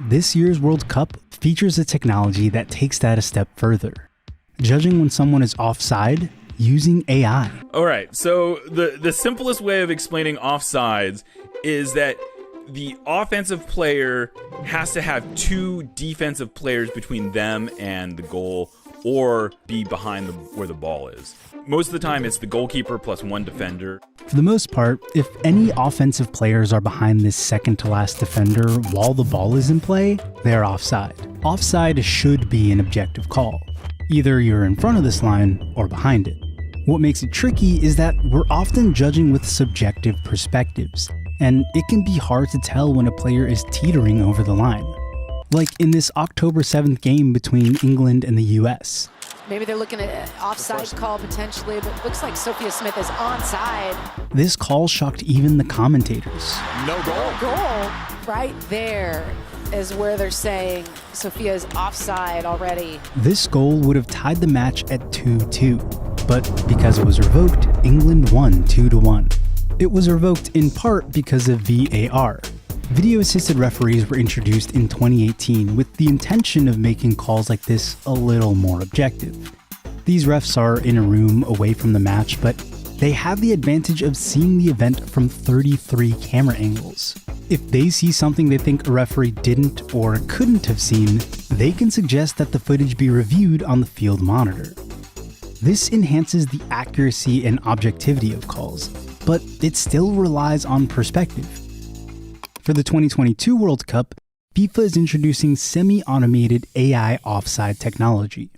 this year's World Cup features a technology that takes that a step further, judging when someone is offside using AI. All right, so the simplest way of explaining offsides is that the offensive player has to have two defensive players between them and the goal, or be behind where the ball is. Most of the time, it's the goalkeeper plus one defender. For the most part, if any offensive players are behind this second-to-last defender while the ball is in play, they're offside. Offside should be an objective call. Either you're in front of this line or behind it. What makes it tricky is that we're often judging with subjective perspectives, and it can be hard to tell when a player is teetering over the line. Like in this October 7th game between England and the US. Maybe they're looking at an offside call potentially, but it looks like Sophia Smith is onside. This call shocked even the commentators. No goal. No goal. Right there is where they're saying Sophia is offside already. This goal would have tied the match at 2-2, but because it was revoked, England won 2-1. It was revoked in part because of VAR. Video-assisted referees were introduced in 2018 with the intention of making calls like this a little more objective. These refs are in a room away from the match, but they have the advantage of seeing the event from 33 camera angles. If they see something they think a referee didn't or couldn't have seen, they can suggest that the footage be reviewed on the field monitor. This enhances the accuracy and objectivity of calls, but it still relies on perspective. For the 2022 World Cup, FIFA is introducing semi-automated AI offside technology.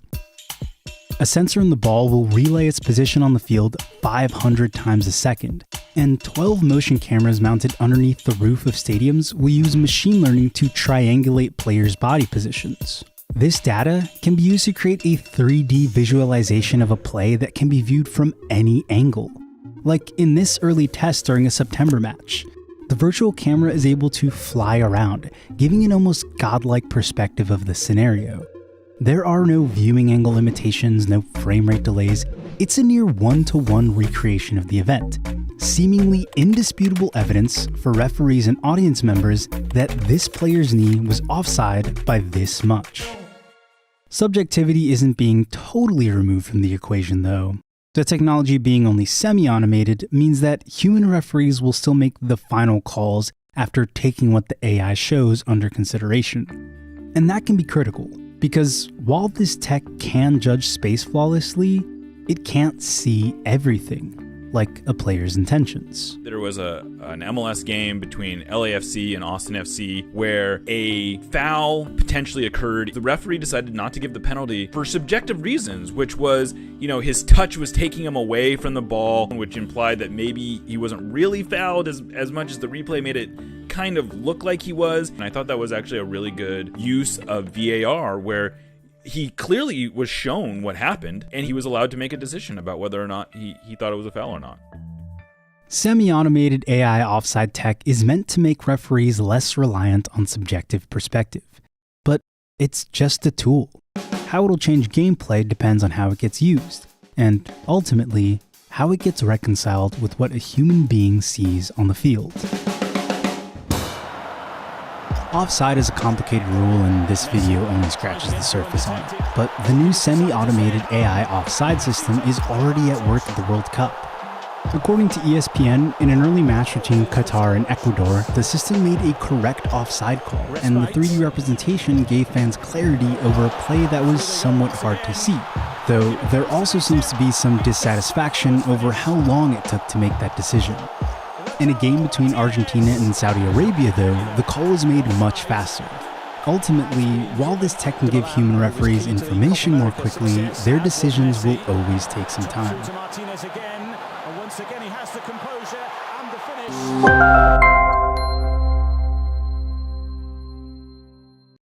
A sensor in the ball will relay its position on the field 500 times a second, and 12 motion cameras mounted underneath the roof of stadiums will use machine learning to triangulate players' body positions. This data can be used to create a 3D visualization of a play that can be viewed from any angle. Like in this early test during a September match, the virtual camera is able to fly around, giving an almost godlike perspective of the scenario. There are no viewing angle limitations, no frame rate delays. It's a near one-to-one recreation of the event, seemingly indisputable evidence for referees and audience members that this player's knee was offside by this much. Subjectivity isn't being totally removed from the equation though. The technology being only semi-automated means that human referees will still make the final calls after taking what the AI shows under consideration. And that can be critical, because while this tech can judge space flawlessly, it can't see everything, like a player's intentions. There was an MLS game between LAFC and Austin FC where a foul potentially occurred. The referee decided not to give the penalty for subjective reasons, which was, his touch was taking him away from the ball, which implied that maybe he wasn't really fouled as much as the replay made it kind of look like he was. And I thought that was actually a really good use of VAR, where he clearly was shown what happened, and he was allowed to make a decision about whether or not he thought it was a foul or not. Semi-automated AI offside tech is meant to make referees less reliant on subjective perspective. But it's just a tool. How it'll change gameplay depends on how it gets used, and ultimately, how it gets reconciled with what a human being sees on the field. Offside is a complicated rule, and this video only scratches the surface on it. But the new semi-automated AI offside system is already at work at the World Cup. According to ESPN, in an early match between Qatar and Ecuador, the system made a correct offside call, and the 3D representation gave fans clarity over a play that was somewhat hard to see. Though there also seems to be some dissatisfaction over how long it took to make that decision. In a game between Argentina and Saudi Arabia though, the call was made much faster. Ultimately, while this tech can give human referees information more quickly, their decisions will always take some time. Once again, he has the composure and the finish.